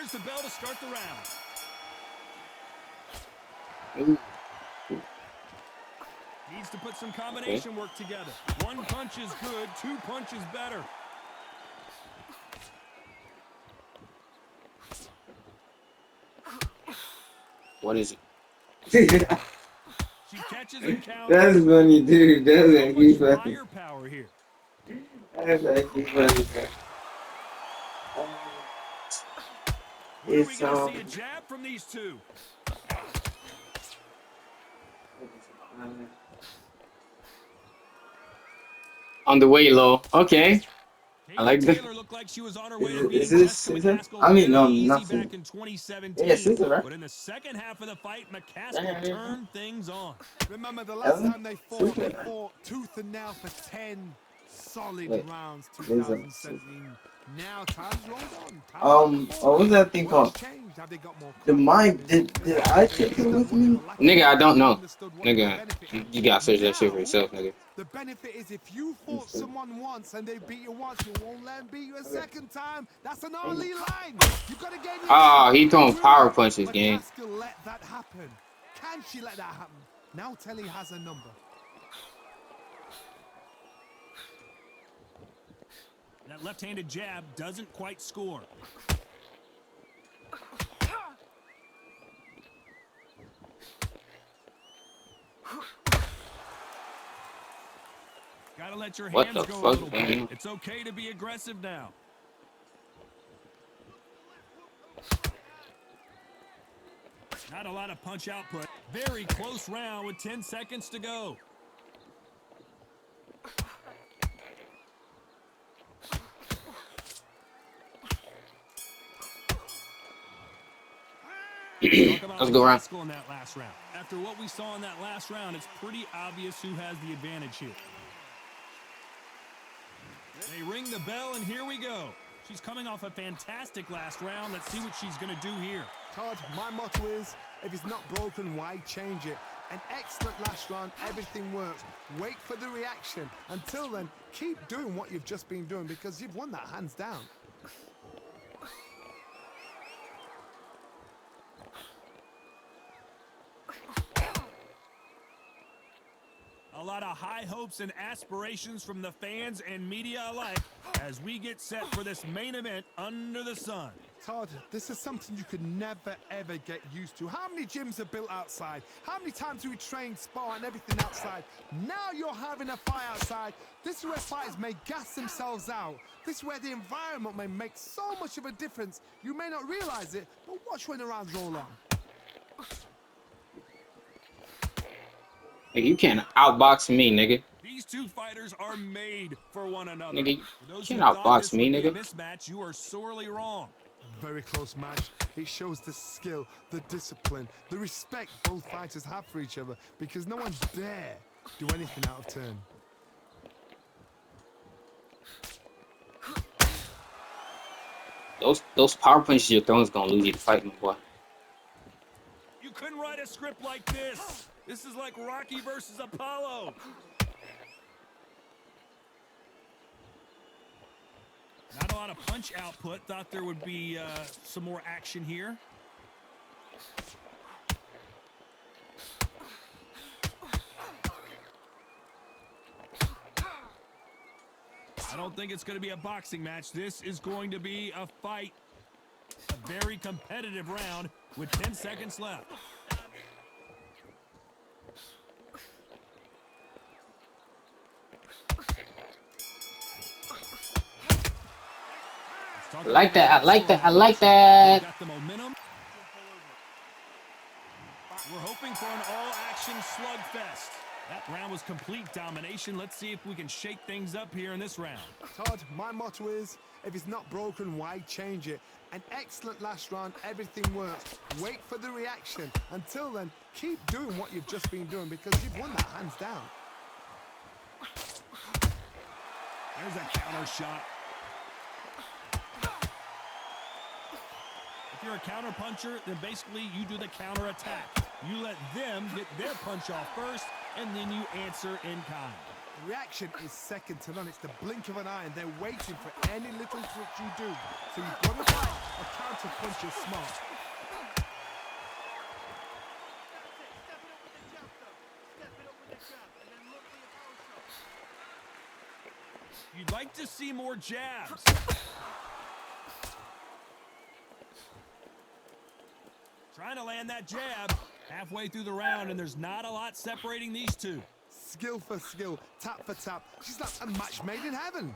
There's the bell to start the round. Ooh, Needs to put some okay. combination work together. One punch is good, two punches better. What is it? She catches and counters. That's funny, dude. That's So actually much funny. firepower here. That's actually funny, bro. When are we It's going to see a jab from these two? on the way low. Okay, I Katie like that. Taylor looked like she was on her way to Is beating this Jessica Caesar? McCaskill I mean, no, very easy not Caesar. back in Yeah, 2017. Caesar, right? But in the second half of the fight, McCaskill Yeah. turned things on. Remember the last Ellen? time they Caesar? fought tooth and nail for 10 solid Wait, rounds, Caesar. 2017. Now time's rolled on. Time's moving What was forward. that thing What's called? changed? Have they got more The mic. confidence? Did Maybe I they take it understand with what they me? were lacking Nigga, I don't and they know. understood what the Nigga, benefit you is. gotta search that shit for Now, yourself, nigga. the benefit is if you fought someone once and they beat you once, you won't let them beat you a second time. That's an early line. You gotta gain the Oh, edge. he throwing Will power punches, gang. McCaskill let that happen? Can she let that happen? Now Telly has a number. That left-handed jab doesn't quite score. Gotta let your What hands the go a fuck, little bit. man? It's okay to be aggressive now. Not a lot of punch output. Very close round with 10 seconds to go. Talk about Let's go around. McCaskill in that last round. After what we saw in that last round, it's pretty obvious who has the advantage here. They ring the bell, and here we go. She's coming off a fantastic last round. Let's see what she's going to do here. Todd, my motto is, if it's not broken, why change it? An excellent last round, everything works. Wait for the reaction. Until then, keep doing what you've just been doing because you've won that hands down. A lot of high hopes and aspirations from the fans and media alike as we get set for this main event under the sun. Todd, this is something you could never, ever get used to. How many gyms are built outside? How many times do we train, spar, and everything outside? Now you're having a fight outside. This is where fighters may gas themselves out. This is where the environment may make so much of a difference. You may not realize it, but watch when the rounds roll on. Nigga, you can't outbox me, nigga. These two fighters are made for one another. Nigga, you For those who can't thought outbox this me, would be a nigga. mismatch, you are sorely wrong. Very close match. It shows the skill, the discipline, the respect both fighters have for each other because no one dare do anything out of turn. Those power punches you're throwing is gonna lose you the fight, my boy. You couldn't write a script like this. This is like Rocky versus Apollo. Not a lot of punch output. Thought there would be some more action here. I don't think it's going to be a boxing match. This is going to be a fight. A very competitive round with 10 seconds left. I like that. I like that. I like that. Got the momentum. We're hoping for an all-action slugfest. That round was complete domination. Let's see if we can shake things up here in this round. Todd, my motto is, if it's not broken, why change it? An excellent last round, everything works. Wait for the reaction. Until then, keep doing what you've just been doing because you've won that hands down. There's a counter shot. If you're a counter puncher, then basically you do the counter attack. You let them get their punch off first, and then you answer in kind. Reaction is second to none. It's the blink of an eye, and they're waiting for any little switch you do. So you've got to fight a counter punch is smart. You'd like to see more jabs. Trying to land that jab halfway through the round, and there's not a lot separating these two. Skill for skill, tap for tap. She's like a match made in heaven.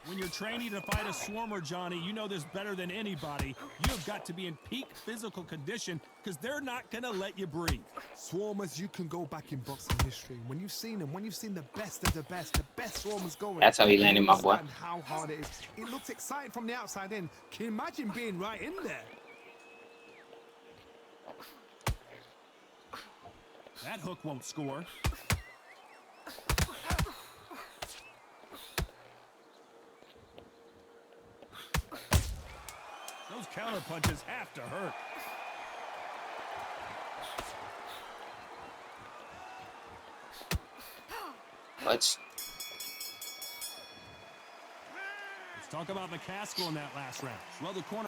When you're training to fight a swarmer, Johnny, you know this better than anybody. You have got to be in peak physical condition because they're not going to let you breathe. Swarmers, you can go back in boxing history. When you've seen them, when you've seen the best of the best swarmers going. That's how he landed, my boy. And how hard it is. It looks exciting from the outside in. Can you imagine being right in there? That hook won't score. Those counter punches have to hurt. Let's talk about McCaskill in that last round. Well, the corner.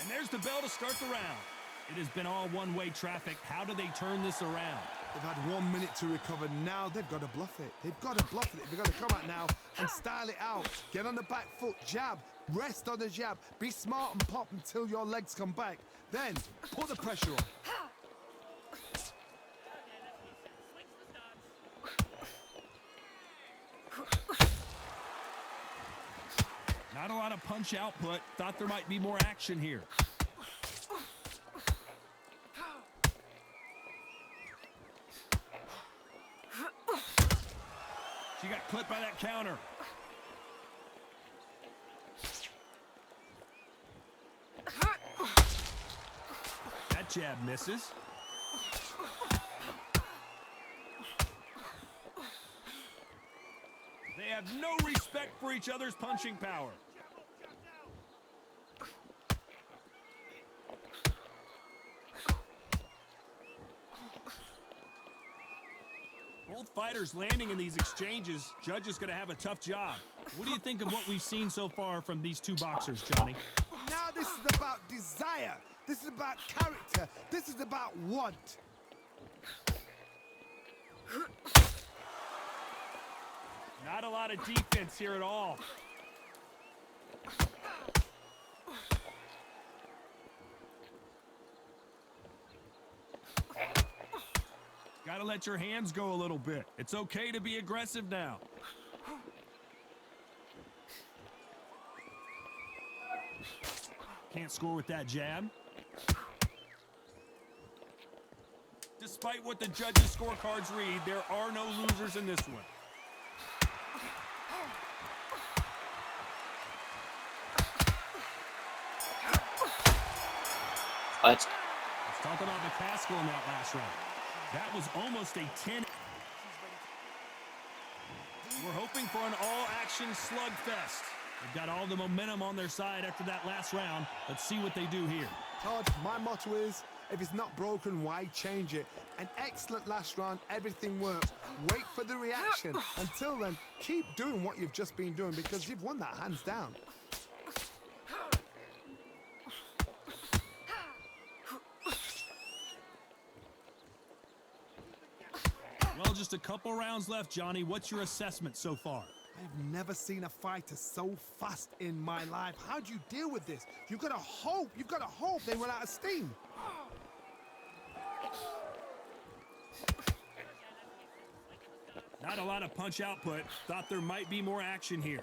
And there's the bell to start the round. It has been all one-way traffic. How do they turn this around? They've had 1 minute to recover. Now they've got to bluff it. They've got to bluff it. They've got to come out now and style it out. Get on the back foot, jab, rest on the jab. Be smart and pop until your legs come back. Then put the pressure on. Not a lot of punch output. Thought there might be more action here. She got clipped by that counter. That jab misses. They have no respect for each other's punching power. Both fighters landing in these exchanges. Judge is going to have a tough job. What do you think of what we've seen so far from these two boxers, Johnny? Now this is about desire. This is about character. This is about want. Not a lot of defense here at all. Got to let your hands go a little bit. It's okay to be aggressive now. Can't score with that jab. Despite what the judges' scorecards read, there are no losers in this one. let's Talk about McCaskill in that last round. That was almost a 10. We're hoping for an all-action slugfest. They've got all the momentum on their side after that last round. Let's see what they do here. Todd, my motto is, if it's not broken, why change it? An excellent last round, everything works. Wait for the reaction. Until then, keep doing what you've just been doing because you've won that hands down. Well, just a couple rounds left, Johnny. What's your assessment so far? I've never seen a fighter so fast in my life. How do you deal with this? You've got to hope they run out of steam. Not a lot of punch output. Thought there might be more action here.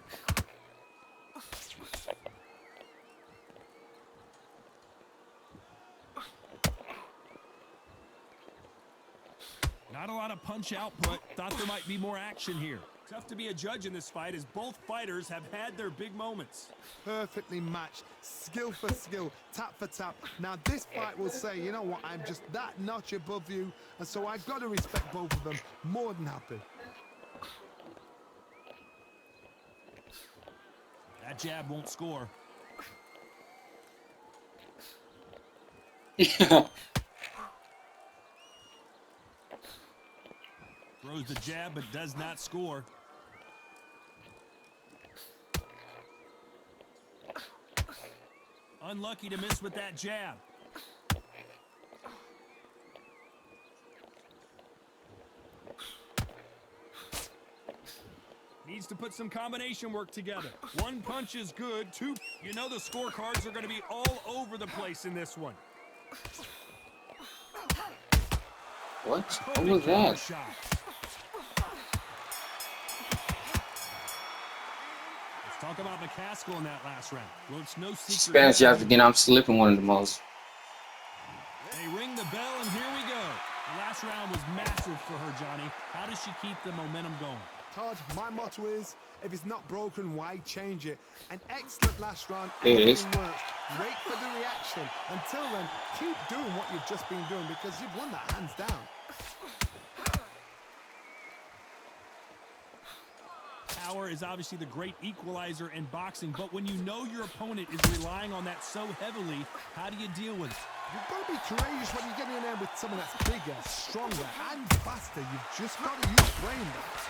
Not a lot of punch output. Thought there might be more action here. Tough to be a judge in this fight as both fighters have had their big moments. Perfectly matched, skill for skill, tap for tap. Now this fight will say, you know what, I'm just that notch above you, and so I've got to respect both of them. More than happy. That jab won't score. Yeah. Throws the jab but does not score. Unlucky to miss with that jab. Needs to put some combination work together. One punch is good. Two, you know the scorecards are going to be all over the place in this one. What? What was that? Shot. Let's talk about McCaskill in that last round. Well, it's no secret. Spanish, you have to get. I'm slipping one of the most. They ring the bell, and here we go. The last round was massive for her, Johnny. How does she keep the momentum going? Todd, my motto is, if it's not broken, why change it? An excellent last round. There it is. Everything works. Wait for the reaction. Until then, keep doing what you've just been doing because you've won that hands down. Power is obviously the great equalizer in boxing, but when you know your opponent is relying on that so heavily, how do you deal with it? You've got to be courageous when you're getting in there with someone that's bigger, stronger, and faster. You've just got to use brain there.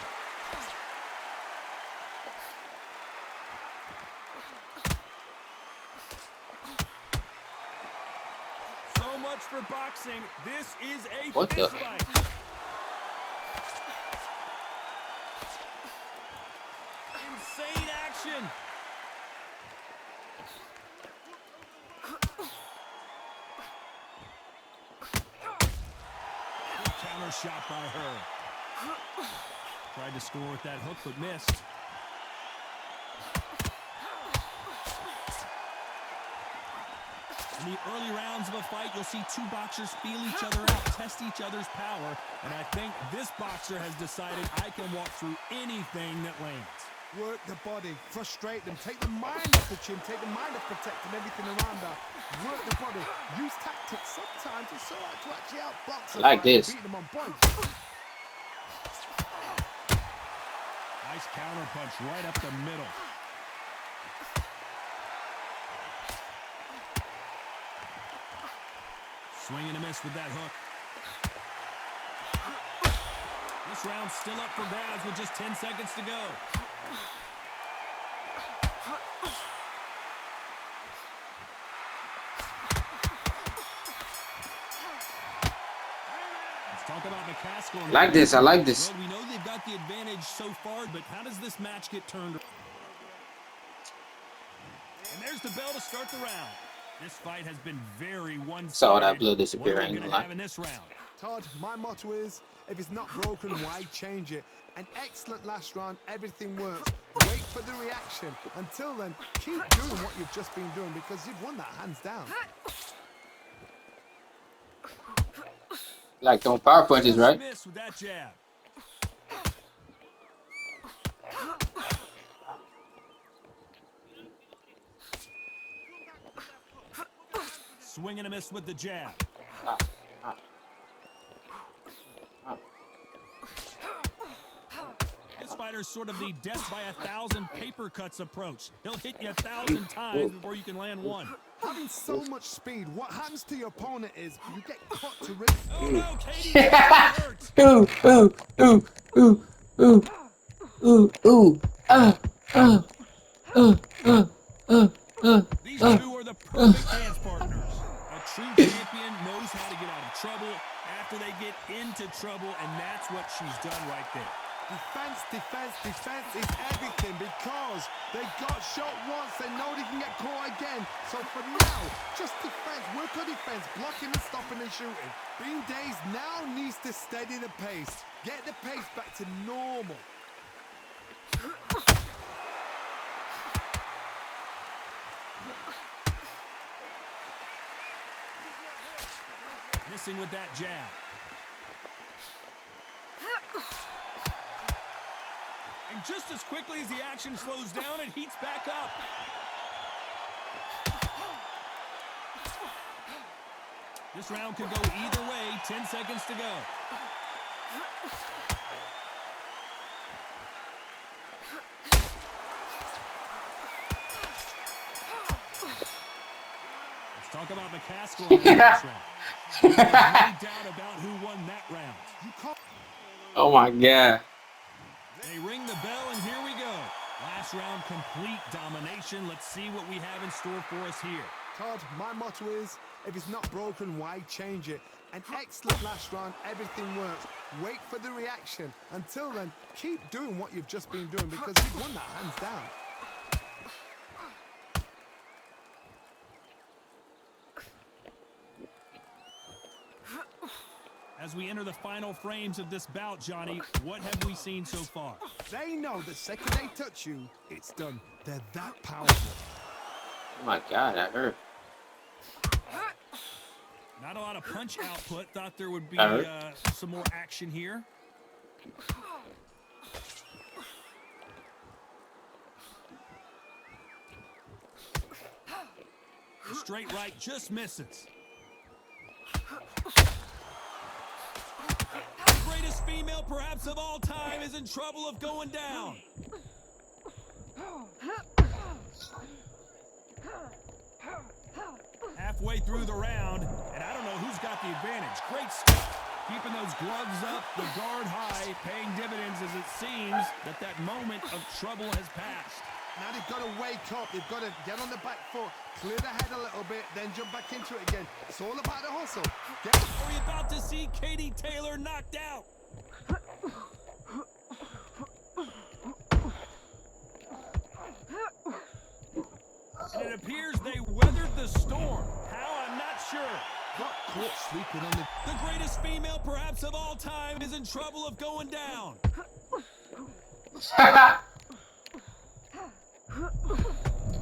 So much for boxing. This is a What the? fist fight. Insane action. Good counter shot by her. Tried to score with that hook, but missed. In the early rounds of a fight, you'll see two boxers feel each other out, test each other's power, and I think this boxer has decided I can walk through anything that lands. Work the body, frustrate them, take the mind off the chin, take the mind off protecting everything around her. Work the body, use tactics. Sometimes it's so hard to actually outbox Like this. beat them on points. Nice counter punch right up the middle. Swing and a miss with that hook. This round's still up for grabs with just 10 seconds to go. Let's talk about McCaskill. Like this. I like this. Well, we know they've got the advantage so far, but how does this match get turned? And there's the bell to start the round. This fight has been very one-sided. Saw that blood disappear. What I are we ain't gonna gonna have in this round? Todd, my motto is, if it's not broken, why change it? An excellent last round, everything works. Wait for the reaction. Until then, keep doing what you've just been doing because you've won that hands down. Like throwing power punches, right? Miss with that jab. Swing and a miss with the jab. This fighter's sort of the death by 1,000 paper cuts approach. He'll hit you 1,000 times before you can land one. Having so much speed, what happens to your opponent is you get caught to rip. Oh no, Katie, that hurts. Ooh, ooh, ooh, ooh, ooh, ooh, ooh, These two are the perfect dance partners. A true champion knows how to get out of trouble after they get into trouble, and that's what she's done right there. Defense, defense, defense is everything because they got shot once, they know they can get caught again. So for now, just defense, work on defense, blocking and stopping and shooting. Bean Days now needs to steady the pace, get the pace back to normal. Missing with that jab. And just as quickly as the action slows down, it heats back up. This round could go either way. 10 seconds to go. Talk about McCaskill in that next round. There's no doubt about who won that round. You can't. Oh my god. They ring the bell, and here we go. Last round, complete domination. Let's see what we have in store for us here. Todd, my motto is, if it's not broken, why change it? An excellent last round, everything works. Wait for the reaction. Until then, keep doing what you've just been doing because you've won that hands down. As we enter the final frames of this bout, Johnny, what have we seen so far? They know the second they touch you, it's done. They're that powerful. Oh my god, that hurt. Not a lot of punch output. Thought there would be some more action here. The straight right just misses. The greatest female perhaps of all time is in trouble of going down. Halfway through the round, and I don't know who's got the advantage. Great stuff. Keeping those gloves up, the guard high, paying dividends as it seems that moment of trouble has passed. Now they've got to wake up. They've got to get on the back foot, clear the head a little bit, then jump back into it again. It's all about the hustle. Are we about to see Katie Taylor knocked out? And it appears they weathered the storm. How? I'm not sure. Got caught sleeping on The greatest female perhaps of all time is in trouble of going down.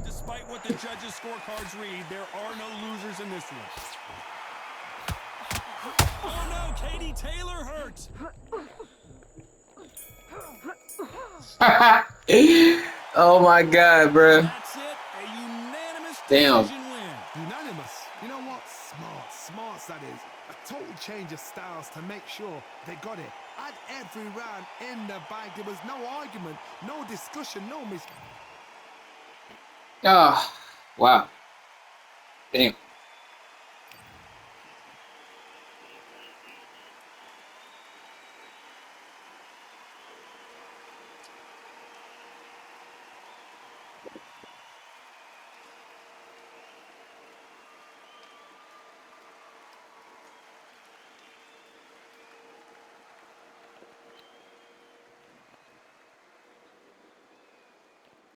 Despite what the judges' scorecards read, there are no losers in this one. Oh no, Katie Taylor hurt. Oh my god, bro. That's it, a unanimous Damn. decision win. Unanimous. You know what? Smarts that is. A total change of styles to make sure they got it. Had every round in the bag. There was no argument, no discussion, no Oh, wow. Damn.